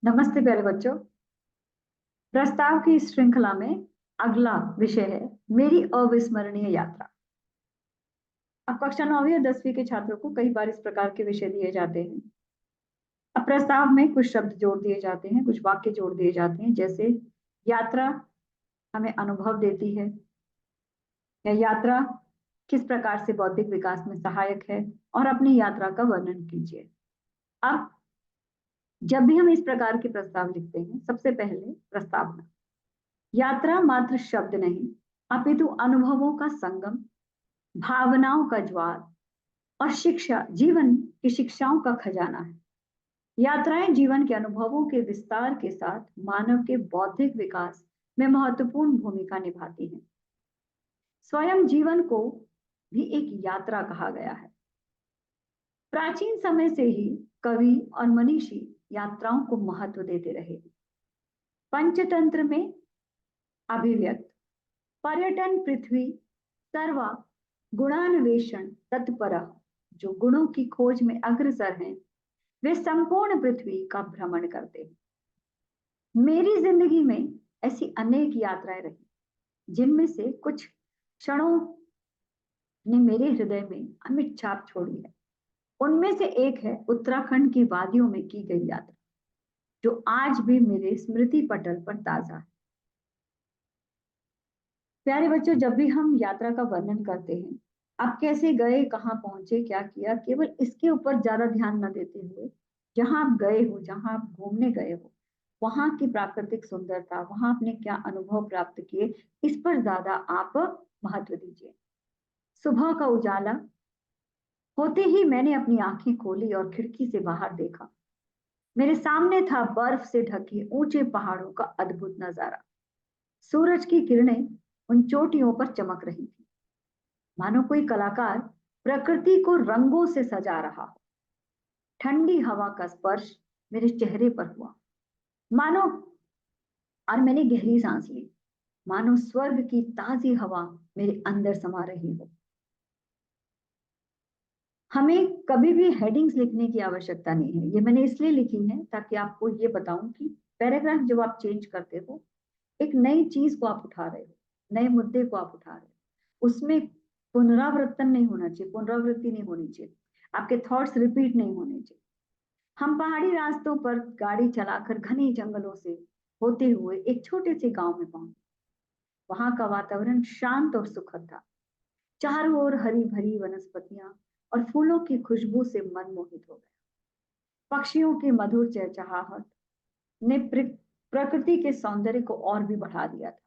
नमस्ते प्यारे बच्चों। प्रस्ताव की इस श्रृंखला में अगला विषय है मेरी अविस्मरणीय यात्रा। अब कक्षा 9वीं और 10वीं के छात्रों को कई बार इस प्रकार के विषय दिए जाते हैं। अब प्रस्ताव में कुछ शब्द जोड़ दिए जाते हैं, कुछ वाक्य जोड़ दिए जाते हैं, जैसे यात्रा हमें अनुभव देती है, या यात्रा किस प्रकार से बौद्धिक विकास में सहायक है, और अपनी यात्रा का वर्णन कीजिए। अब जब भी हम इस प्रकार के प्रस्ताव लिखते हैं, सबसे पहले प्रस्तावना। यात्रा मात्र शब्द नहीं, अपितु अनुभवों का संगम, भावनाओं का ज्वार और शिक्षा, जीवन की शिक्षाओं का खजाना है। यात्राएं जीवन के अनुभवों के विस्तार के साथ मानव के बौद्धिक विकास में महत्वपूर्ण भूमिका निभाती हैं। स्वयं जीवन को भी एक यात्रा कहा गया है। प्राचीन समय से ही कवि और मनीषी यात्राओं को महत्व देते रहे। पंचतंत्र में अभिव्यक्त पर्यटन पृथ्वी सर्वा गुणान्वेषण तत्पर, जो गुणों की खोज में अग्रसर हैं, वे संपूर्ण पृथ्वी का भ्रमण करते हैं। मेरी जिंदगी में ऐसी अनेक यात्राएं रही, जिनमें से कुछ क्षणों ने मेरे हृदय में अमिट छाप छोड़ी है। उनमें से एक है उत्तराखंड की वादियों में की गई यात्रा, जो आज भी मेरे स्मृति पटल पर ताजा है। प्यारे बच्चों, जब भी हम यात्रा का वर्णन करते हैं, आप कैसे गए, कहाँ पहुंचे, क्या किया, केवल इसके ऊपर ज्यादा ध्यान न देते हुए, जहां आप गए हो, जहां आप घूमने गए हो, वहां की प्राकृतिक सुंदरता, वहां आपने क्या अनुभव प्राप्त किए, इस पर ज्यादा आप महत्व दीजिए। सुबह का उजाला होते ही मैंने अपनी आंखें खोली और खिड़की से बाहर देखा। मेरे सामने था बर्फ से ढके ऊंचे पहाड़ों का अद्भुत नजारा। सूरज की किरणें उन चोटियों पर चमक रही थी, मानो कोई कलाकार प्रकृति को रंगों से सजा रहा हो। ठंडी हवा का स्पर्श मेरे चेहरे पर हुआ, मानो, और मैंने गहरी सांस ली, मानो स्वर्ग की ताजी हवा मेरे अंदर समा रही हो। हमें कभी भी हेडिंग्स लिखने की आवश्यकता नहीं है। ये मैंने इसलिए लिखी है ताकि आपको ये बताऊं कि पैराग्राफ जब आप चेंज करते हो, एक नई चीज को आप उठा रहे हो, नए मुद्दे को आप उठा रहे हो, उसमें पुनरावृत्तन नहीं होना चाहिए, पुनरावृत्ति नहीं होनी चाहिए, आपके थॉट्स रिपीट नहीं होने चाहिए। हम पहाड़ी रास्तों पर गाड़ी चलाकर घने जंगलों से होते हुए एक छोटे से गांव में पहुंचे। वहां का वातावरण शांत और सुखद था। चारों ओर हरी भरी वनस्पतियां और फूलों की खुशबू से मन मोहित हो गया। पक्षियों की मधुर चहचहाहट ने प्रकृति के सौंदर्य को और भी बढ़ा दिया था।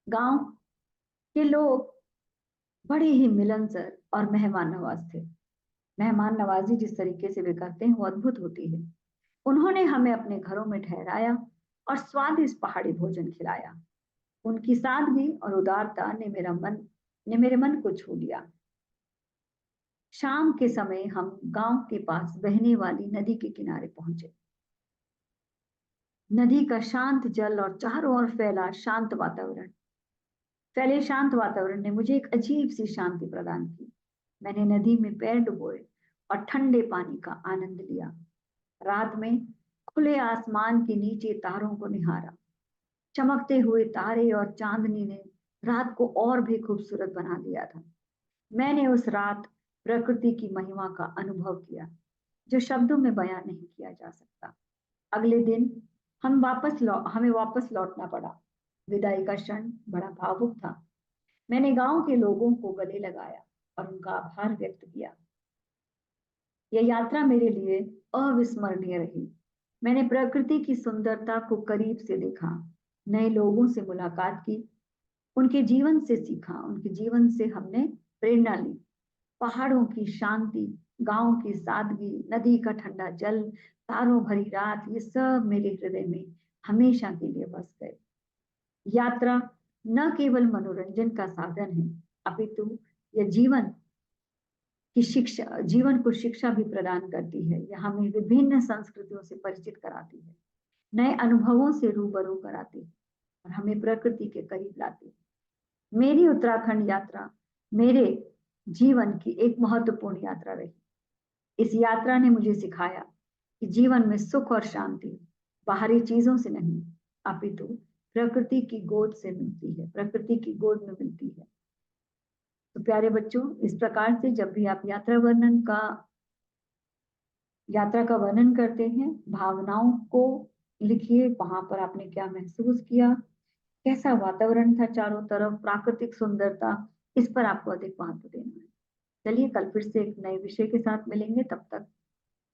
गांव के लोग बड़े ही मिलनसार और मेहमान नवाज थे। मेहमान नवाजी जिस तरीके से वे करते हैं वो अद्भुत होती है। उन्होंने हमें अपने घरों में ठहराया और स्वादिष्ट पहाड़ी भोजन खिलाया। उनकी सादगी और उदारता ने मेरे मन को छू लिया। शाम के समय हम गांव के पास बहने वाली नदी के किनारे पहुंचे। नदी का शांत जल और चारों ओर फैले शांत वातावरण ने मुझे एक अजीब सी शांति प्रदान की। मैंने नदी में पैर डुबोए और ठंडे पानी का आनंद लिया। रात में खुले आसमान के नीचे तारों को निहारा। चमकते हुए तारे और चांदनी ने रात को और भी खूबसूरत बना दिया था। मैंने उस रात प्रकृति की महिमा का अनुभव किया, जो शब्दों में बयां नहीं किया जा सकता। अगले दिन हमें वापस लौटना पड़ा। विदाई का क्षण बड़ा भावुक था। मैंने गांव के लोगों को गले लगाया और उनका आभार व्यक्त किया। यह यात्रा मेरे लिए अविस्मरणीय रही। मैंने प्रकृति की सुंदरता को करीब से देखा, नए लोगों से मुलाकात की, उनके जीवन से सीखा, उनके जीवन से हमने प्रेरणा ली। पहाड़ों की शांति, गांव की सादगी, नदी का ठंडा जल, तारों भरी रात, ये सब मेरे हृदय में हमेशा के लिए बस गए। यात्रा न केवल मनोरंजन का साधन है, अपितु यह जीवन को शिक्षा भी प्रदान करती है। यह हमें विभिन्न संस्कृतियों से परिचित कराती है, नए अनुभवों से रूबरू कराती है और हमें प्रकृति के करीब लाती है। मेरी उत्तराखंड यात्रा मेरे जीवन की एक महत्वपूर्ण यात्रा रही। इस यात्रा ने मुझे सिखाया कि जीवन में सुख और शांति बाहरी चीजों से नहीं, अपितु प्रकृति की गोद से मिलती है, प्रकृति की गोद में मिलती है। तो प्यारे बच्चों, इस प्रकार से जब भी आप यात्रा का वर्णन करते हैं, भावनाओं को लिखिए, वहां पर आपने क्या महसूस किया, कैसा वातावरण था चारों तरफ, प्राकृतिक सुंदरता, इस पर आपको अधिक महत्व देना है। चलिए कल फिर से एक नए विषय के साथ मिलेंगे, तब तक